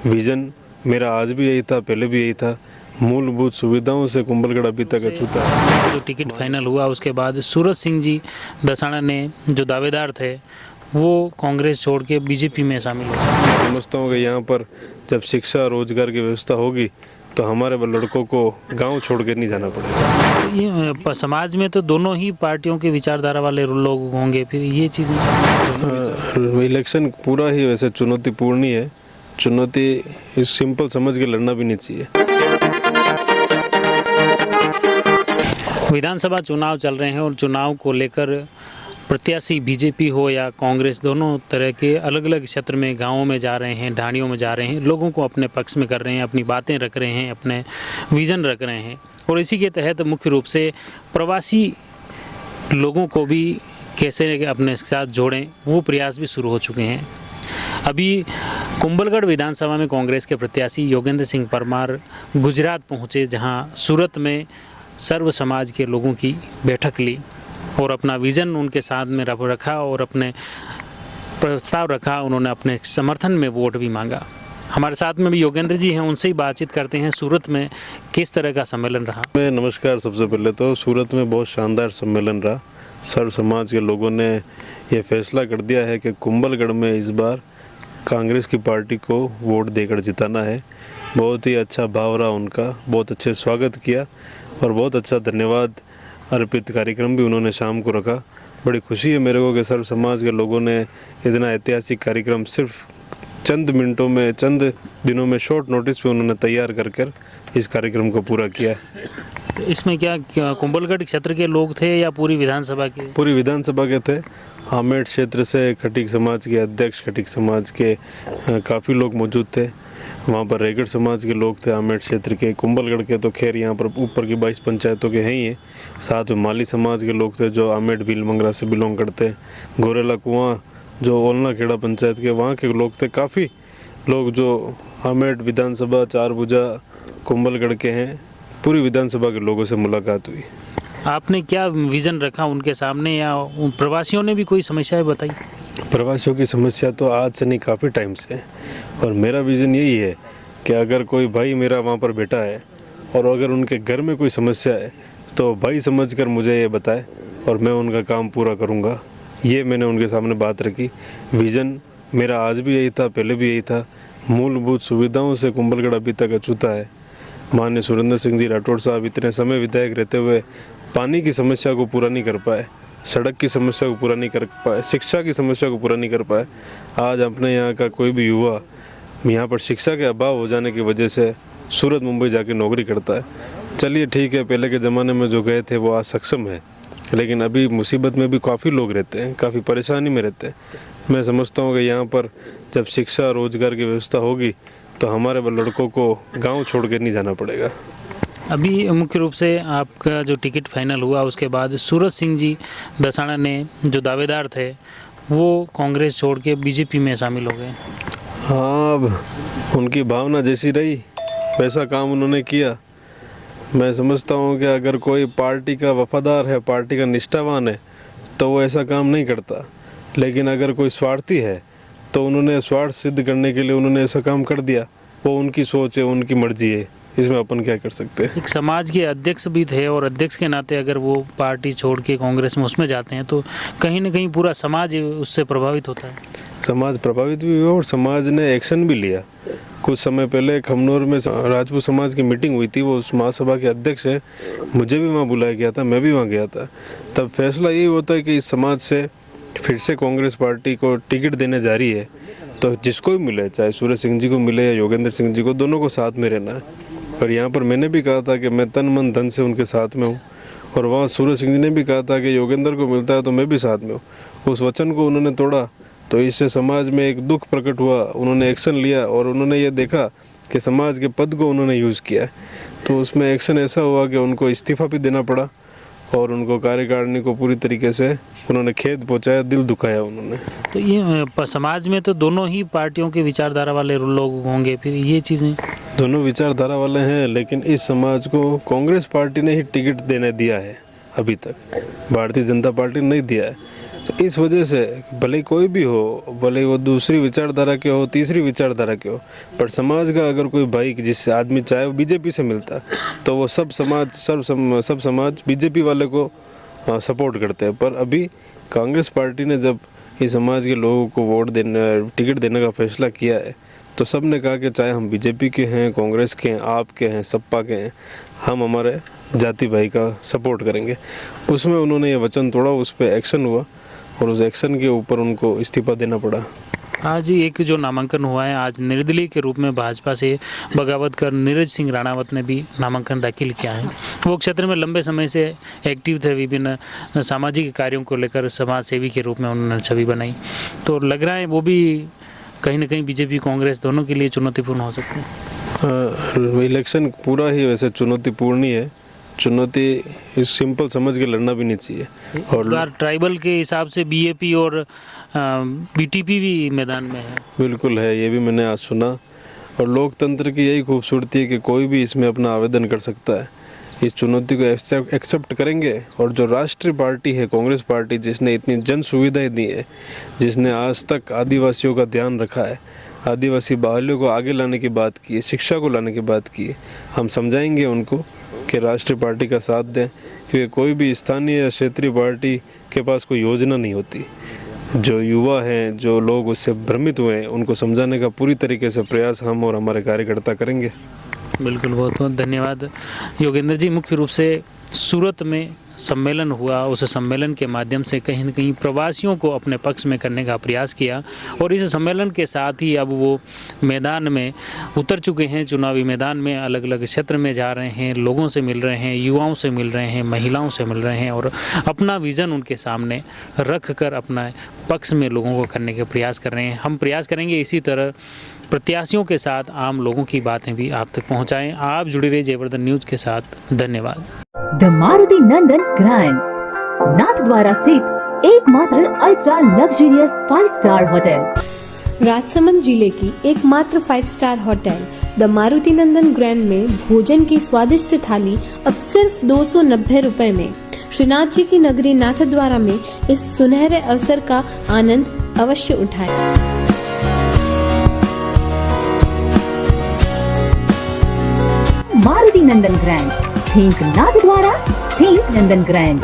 Vision मेरा आज भी यही था, पहले भी यही था। मूलभूत सुविधाओं से कुंभलगढ़ अभी तक अछूता है। जो टिकट फाइनल हुआ उसके बाद सूरज सिंह जी दसाना ने जो दावेदार थे वो कांग्रेस छोड़ के बीजेपी में शामिल हो गए। समझता हूँ कि यहाँ पर जब शिक्षा रोजगार की व्यवस्था होगी तो हमारे लड़कों को गांव छोड़ के नहीं जाना पड़ेगा। ये समाज में तो दोनों ही पार्टियों के विचारधारा वाले लोग होंगे, फिर ये चीज़ें इलेक्शन पूरा ही वैसे चुनौतीपूर्ण ही है। चुनौती इस सिंपल समझ के लड़ना भी नहीं चाहिए। विधानसभा चुनाव चल रहे हैं और चुनाव को लेकर प्रत्याशी बीजेपी हो या कांग्रेस दोनों तरह के अलग अलग क्षेत्र में गांवों में जा रहे हैं, ढाणियों में जा रहे हैं, लोगों को अपने पक्ष में कर रहे हैं, अपनी बातें रख रहे हैं, अपने विज़न रख रहे हैं। और इसी के तहत मुख्य रूप से प्रवासी लोगों को भी कैसे अपने साथ जोड़ें वो प्रयास भी शुरू हो चुके हैं। अभी कुंभलगढ़ विधानसभा में कांग्रेस के प्रत्याशी योगेंद्र सिंह परमार गुजरात पहुंचे, जहां सूरत में सर्व समाज के लोगों की बैठक ली और अपना विज़न उनके साथ में रखा और अपने प्रस्ताव रखा। उन्होंने अपने समर्थन में वोट भी मांगा। हमारे साथ में भी योगेंद्र जी हैं, उनसे ही बातचीत करते हैं। सूरत में किस तरह का सम्मेलन रहा? नमस्कार। सबसे पहले तो सूरत में बहुत शानदार सम्मेलन रहा। सर्व समाज के लोगों ने ये फैसला कर दिया है कि कुंभलगढ़ में इस बार कांग्रेस की पार्टी को वोट देकर जिताना है। बहुत ही अच्छा भाव रहा उनका, बहुत अच्छे स्वागत किया और बहुत अच्छा धन्यवाद अर्पित कार्यक्रम भी उन्होंने शाम को रखा। बड़ी खुशी है मेरे को कि सर्व समाज के लोगों ने इतना ऐतिहासिक कार्यक्रम सिर्फ चंद मिनटों में, चंद दिनों में, शॉर्ट नोटिस पे उन्होंने तैयार कर इस कार्यक्रम को पूरा किया है। इसमें क्या कुंभलगढ़ क्षेत्र के लोग थे या पूरी विधानसभा के? पूरी विधानसभा के थे। आमेठ क्षेत्र से खटीक समाज के अध्यक्ष, खटीक समाज के काफ़ी लोग मौजूद थे। वहाँ पर रेगड़ समाज के लोग थे आमेठ क्षेत्र के। कुंभलगढ़ के तो खैर यहाँ पर ऊपर की 22 पंचायतों के हैं ही हैं। साथ में माली समाज के लोग थे जो आमेठ भील मंगरा से बिलोंग करते। गोरेला कुआं जो ओलना खेड़ा पंचायत के वहाँ के लोग थे। काफ़ी लोग जो आमेठ विधानसभा, चारभुजा, कुंभलगढ़ के हैं। पूरी विधानसभा के लोगों से मुलाकात हुई। आपने क्या विज़न रखा उनके सामने या उन प्रवासियों ने भी कोई समस्याएं बताई? प्रवासियों की समस्या तो आज से नहीं, काफ़ी टाइम से है। और मेरा विज़न यही है कि अगर कोई भाई मेरा वहाँ पर बैठा है और अगर उनके घर में कोई समस्या है तो भाई समझकर मुझे ये बताए और मैं उनका काम पूरा करूँगा। ये मैंने उनके सामने बात रखी। विज़न मेरा आज भी यही था, पहले भी यही था। मूलभूत सुविधाओं से कुंभलगढ़ अभी तक अछूता है। माननीय सुरेंद्र सिंह जी राठौड़ साहब इतने समय विधायक रहते हुए पानी की समस्या को पूरा नहीं कर पाए, सड़क की समस्या को पूरा नहीं कर पाए, शिक्षा की समस्या को पूरा नहीं कर पाए। आज अपने यहाँ का कोई भी युवा यहाँ पर शिक्षा के अभाव हो जाने की वजह से सूरत मुंबई जाके नौकरी करता है। चलिए ठीक है, पहले के ज़माने में जो गए थे वो आज सक्षम है, लेकिन अभी मुसीबत में भी काफ़ी लोग रहते हैं, काफ़ी परेशानी में रहते हैं। मैं समझता हूँ कि यहाँ पर जब शिक्षा रोजगार की व्यवस्था होगी तो हमारे लड़कों को गाँव छोड़ के नहीं जाना पड़ेगा। अभी मुख्य रूप से आपका जो टिकट फाइनल हुआ उसके बाद सूरज सिंह जी दसाना ने जो दावेदार थे वो कांग्रेस छोड़ के बीजेपी में शामिल हो गए। हाँ, अब उनकी भावना जैसी रही वैसा काम उन्होंने किया। मैं समझता हूँ कि अगर कोई पार्टी का वफादार है, पार्टी का निष्ठावान है तो वो ऐसा काम नहीं करता। लेकिन अगर कोई स्वार्थी है तो उन्होंने स्वार्थ सिद्ध करने के लिए उन्होंने ऐसा काम कर दिया। वो उनकी सोच है, उनकी मर्जी है, इसमें अपन क्या कर सकते हैं। एक समाज के अध्यक्ष भी थे और अध्यक्ष के नाते अगर वो पार्टी छोड़ के कांग्रेस में उसमें जाते हैं तो कहीं ना कहीं पूरा समाज उससे प्रभावित होता है। समाज प्रभावित भी हुआ और समाज ने एक्शन भी लिया। कुछ समय पहले खमनौर में राजपूत समाज की मीटिंग हुई थी, वो उस महासभा के अध्यक्ष हैं, मुझे भी वहाँ बुलाया गया था, मैं भी वहाँ गया था। तब फैसला यही होता है कि इस समाज से फिर से कांग्रेस पार्टी को टिकट देने जा रही है तो जिसको भी मिले, चाहे सूरज सिंह जी को मिले या योगेंद्र सिंह जी को, दोनों को साथ में रहना है। और यहाँ पर मैंने भी कहा था कि मैं तन मन धन से उनके साथ में हूँ और वहाँ सूरज सिंह जी ने भी कहा था कि योगेंद्र को मिलता है तो मैं भी साथ में हूँ। उस वचन को उन्होंने तोड़ा तो इससे समाज में एक दुख प्रकट हुआ। उन्होंने एक्शन लिया और उन्होंने ये देखा कि समाज के पद को उन्होंने यूज़ किया है, तो उसमें एक्शन ऐसा हुआ कि उनको इस्तीफ़ा भी देना पड़ा और उनको कार्यकारिणी को पूरी तरीके से उन्होंने खेद पहुंचाया, दिल दुखाया उन्होंने। तो ये समाज में तो दोनों ही पार्टियों के विचारधारा वाले लोग होंगे, फिर ये चीज़ें दोनों विचारधारा वाले हैं, लेकिन इस समाज को कांग्रेस पार्टी ने ही टिकट देने दिया है। अभी तक भारतीय जनता पार्टी ने नहीं दिया है। तो इस वजह से भले कोई भी हो, भले वो दूसरी विचारधारा के हो, तीसरी विचारधारा के हो, पर समाज का अगर कोई भाई जिससे आदमी चाहे वो बीजेपी से मिलता है तो वो सब समाज बीजेपी वाले को सपोर्ट करते हैं। पर अभी कांग्रेस पार्टी ने जब इस समाज के लोगों को वोट देने, टिकट देने का फैसला किया है तो सब ने कहा कि चाहे हम बीजेपी के हैं, कांग्रेस के हैं, आप के हैं, सपा के हैं, हम हमारे जाति भाई का सपोर्ट करेंगे। उसमें उन्होंने ये वचन तोड़ा, उस पर एक्शन हुआ और उस एक्शन के ऊपर उनको इस्तीफा देना पड़ा। आज ही एक जो नामांकन हुआ है, आज निर्दलीय के रूप में भाजपा से बगावत कर नीरज सिंह राणावत ने भी नामांकन दाखिल किया है। वो क्षेत्र में लंबे समय से एक्टिव थे, विभिन्न सामाजिक कार्यों को लेकर समाज सेवी के रूप में उन्होंने छवि बनाई। तो लग रहा है वो भी कहीं ना कहीं बीजेपी कांग्रेस दोनों के लिए चुनौतीपूर्ण हो सकते हैं। इलेक्शन पूरा ही वैसे चुनौतीपूर्ण ही है। चुनौती इस सिंपल समझ के लड़ना भी नहीं चाहिए। और इस बार ट्राइबल के हिसाब से बीएपी और बीटीपी भी मैदान में है। बिल्कुल है, ये भी मैंने आज सुना। और लोकतंत्र की यही खूबसूरती है कि कोई भी इसमें अपना आवेदन कर सकता है। इस चुनौती को एक्सेप्ट करेंगे और जो राष्ट्रीय पार्टी है कांग्रेस पार्टी, जिसने इतनी जन सुविधाएं दी है, जिसने आज तक आदिवासियों का ध्यान रखा है, आदिवासी बहालियों को आगे लाने की बात की है, शिक्षा को लाने की बात की है, हम समझाएंगे उनको कि राष्ट्रीय पार्टी का साथ दें, क्योंकि कोई भी स्थानीय या क्षेत्रीय पार्टी के पास कोई योजना नहीं होती। जो युवा हैं, जो लोग उससे भ्रमित हुए हैं, उनको समझाने का पूरी तरीके से प्रयास हम और हमारे कार्यकर्ता करेंगे। बिल्कुल, बहुत बहुत धन्यवाद योगेंद्र जी। मुख्य रूप से सूरत में सम्मेलन हुआ, उस सम्मेलन के माध्यम से कहीं न कहीं प्रवासियों को अपने पक्ष में करने का प्रयास किया और इस सम्मेलन के साथ ही अब वो मैदान में उतर चुके हैं। चुनावी मैदान में अलग अलग क्षेत्र में जा रहे हैं, लोगों से मिल रहे हैं, युवाओं से मिल रहे हैं, महिलाओं से मिल रहे हैं और अपना विज़न उनके सामने रख कर अपना पक्ष में लोगों को करने के प्रयास कर रहे हैं। हम प्रयास करेंगे इसी तरह प्रत्याशियों के साथ आम लोगों की बातें भी आप तक पहुँचाएँ। आप जुड़े रहिए जयवर्धन न्यूज़ के साथ। धन्यवाद। The Maruti Nandan grand, Nathdwara स्थित एकमात्र ultra luxurious 5 star hotel. Rajsamand जिले की एकमात्र 5 star hotel the Maruti Nandan grand में भोजन की स्वादिष्ट थाली अब सिर्फ 290 रुपए में। श्रीनाथ जी की नगरी नाथद्वारा में इस सुनहरे अवसर का आनंद अवश्य उठाएं। मारुति नंदन ग्रैंड, थिंक नाथद्वारा, थिंक नंदन ग्रैंड।